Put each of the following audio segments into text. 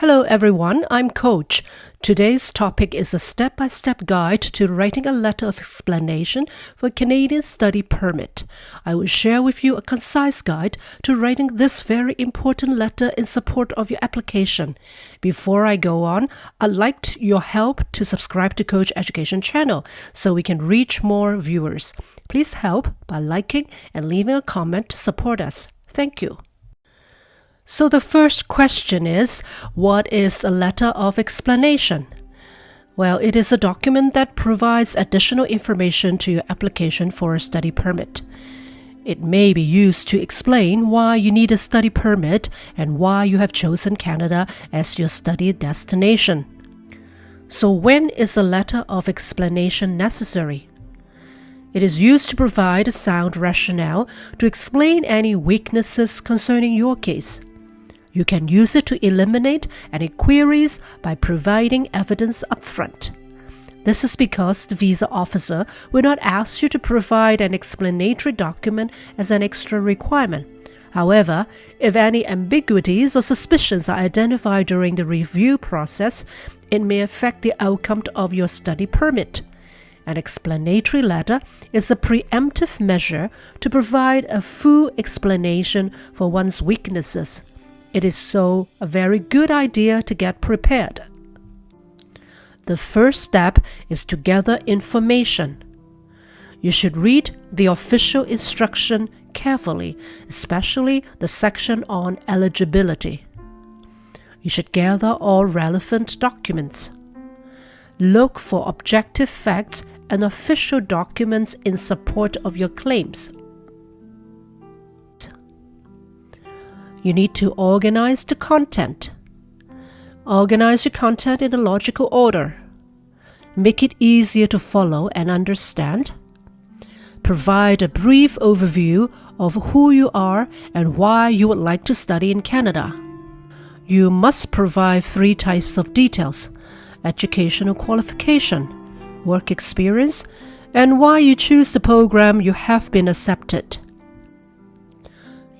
Hello everyone, I'm Coach. Today's topic is a step-by-step guide to writing a letter of explanation for a Canadian study permit. I will share with you a concise guide to writing this very important letter in support of your application. Before I go on, I'd like your help to subscribe to Coach Education channel so we can reach more viewers. Please help by liking and leaving a comment to support us. Thank you. So the first question is, what is a letter of explanation? Well, it is a document that provides additional information to your application for a study permit. It may be used to explain why you need a study permit and why you have chosen Canada as your study destination. So when is a letter of explanation necessary? It is used to provide a sound rationale to explain any weaknesses concerning your case. You can use it to eliminate any queries by providing evidence upfront. This is because the visa officer will not ask you to provide an explanatory document as an extra requirement. However, if any ambiguities or suspicions are identified during the review process, it may affect the outcome of your study permit. An explanatory letter is a preemptive measure to provide a full explanation for one's weaknesses. It is so a very good idea to get prepared. The first step is to gather information. You should read the official instruction carefully, especially the section on eligibility. You should gather all relevant documents. Look for objective facts and official documents in support of your claims. You need to organize the content. Organize your content in a logical order. Make it easier to follow and understand. Provide a brief overview of who you are and why you would like to study in Canada. You must provide 3 types of details: educational qualification, work experience, and why you choose the program you have been accepted.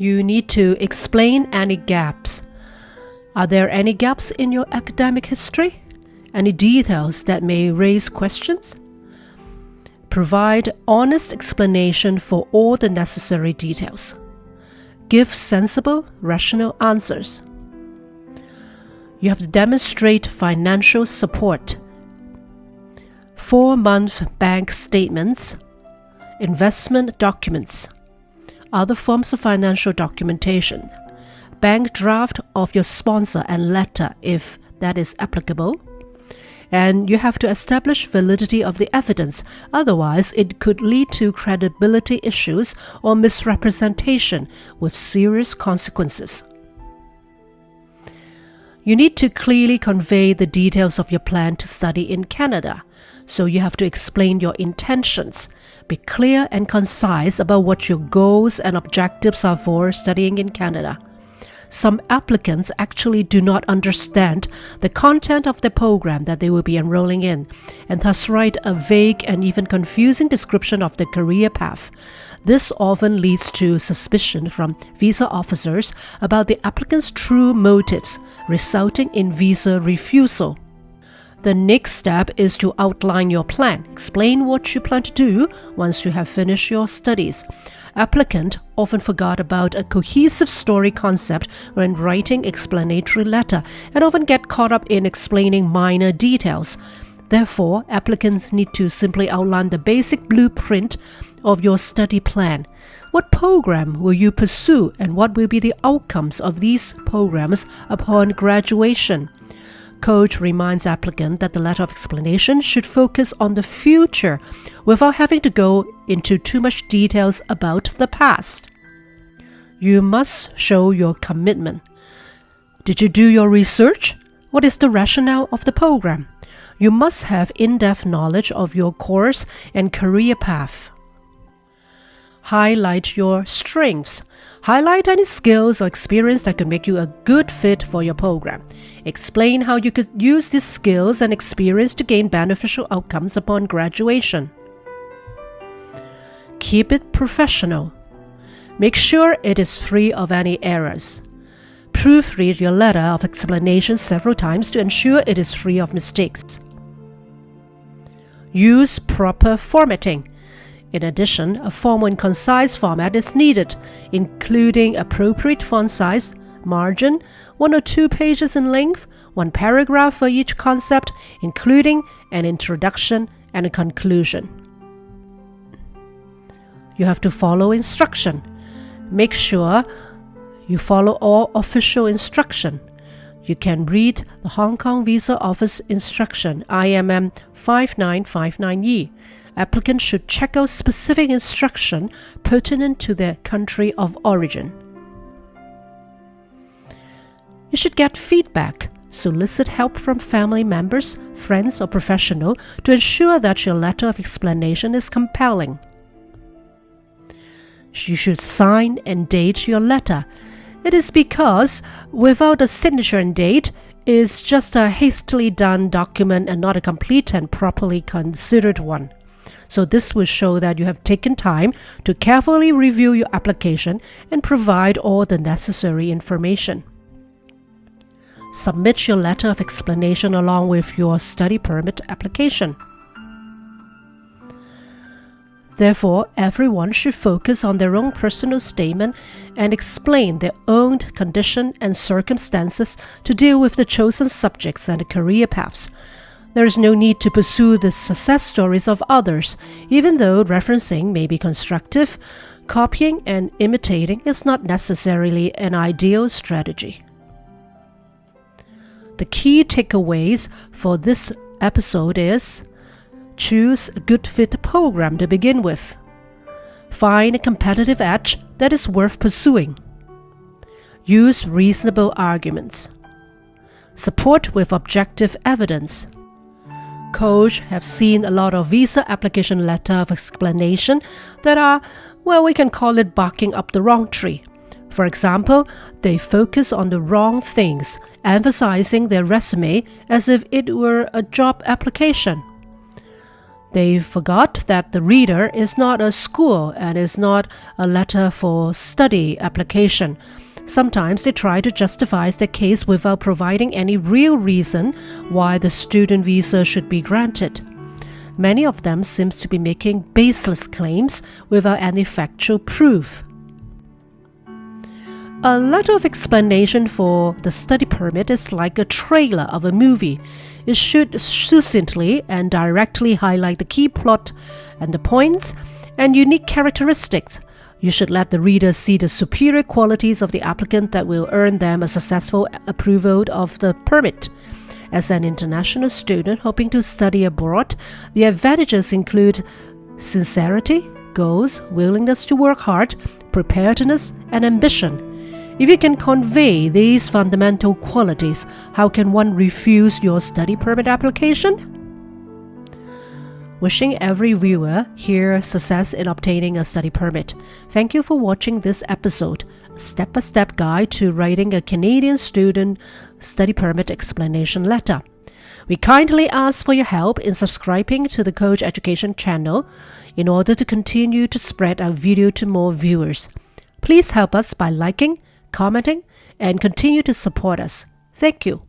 You need to explain any gaps. Are there any gaps in your academic history? Any details that may raise questions? Provide honest explanation for all the necessary details. Give sensible, rational answers. You have to demonstrate financial support. 4-month bank statements, investment documents, other forms of financial documentation, bank draft of your sponsor and letter if that is applicable, and you have to establish validity of the evidence, otherwise it could lead to credibility issues or misrepresentation with serious consequences. You need to clearly convey the details of your plan to study in Canada. So you have to explain your intentions. Be clear and concise about what your goals and objectives are for studying in Canada. Some applicants actually do not understand the content of the program that they will be enrolling in, and thus write a vague and even confusing description of the career path. This often leads to suspicion from visa officers about the applicant's true motives, resulting in visa refusal. The next step is to outline your plan. Explain what you plan to do once you have finished your studies. Applicant often forgot about a cohesive story concept when writing explanatory letter and often get caught up in explaining minor details. Therefore, applicants need to simply outline the basic blueprint of your study plan. What program will you pursue and what will be the outcomes of these programs upon graduation? Coach reminds applicant that the letter of explanation should focus on the future without having to go into too much details about the past. You must show your commitment. Did you do your research? What is the rationale of the program? You must have in-depth knowledge of your course and career path. Highlight your strengths. Highlight any skills or experience that could make you a good fit for your program. Explain how you could use these skills and experience to gain beneficial outcomes upon graduation. Keep it professional. Make sure it is free of any errors. Proofread your letter of explanation several times to ensure it is free of mistakes. Use proper formatting. In addition, a formal and concise format is needed, including appropriate font size, margin, 1 or 2 pages in length, 1 paragraph for each concept, including an introduction and a conclusion. You have to follow instruction. Make sure you follow all official instruction. You can read the Hong Kong Visa Office Instruction IMM 5959E. Applicants should check out specific instruction pertinent to their country of origin. You should get feedback. Solicit help from family members, friends, or professionals to ensure that your letter of explanation is compelling. You should sign and date your letter. It is because without a signature and date, it's just a hastily done document and not a complete and properly considered one. So this will show that you have taken time to carefully review your application and provide all the necessary information. Submit your letter of explanation along with your study permit application. Therefore, everyone should focus on their own personal statement and explain their own condition and circumstances to deal with the chosen subjects and the career paths. There is no need to pursue the success stories of others, even though referencing may be constructive. Copying and imitating is not necessarily an ideal strategy. The key takeaways for this episode is: choose a good fit program to begin with. Find a competitive edge that is worth pursuing. Use reasonable arguments. Support with objective evidence. Coach have seen a lot of visa application letter of explanation that are, well, we can call it barking up the wrong tree. For example, they focus on the wrong things, emphasizing their resume as if it were a job application. They forgot that the reader is not a school and is not a letter for study application. Sometimes they try to justify their case without providing any real reason why the student visa should be granted. Many of them seem to be making baseless claims without any factual proof. A letter of explanation for the study permit is like a trailer of a movie. It should succinctly and directly highlight the key plot and the points and unique characteristics. You should let the reader see the superior qualities of the applicant that will earn them a successful approval of the permit. As an international student hoping to study abroad, the advantages include sincerity, goals, willingness to work hard, preparedness, and ambition. If you can convey these fundamental qualities, how can one refuse your study permit application? Wishing every viewer here success in obtaining a study permit. Thank you for watching this episode, a step-by-step guide to writing a Canadian student study permit explanation letter. We kindly ask for your help in subscribing to the Coach Education channel in order to continue to spread our video to more viewers. Please help us by liking, commenting, and continue to support us. Thank you.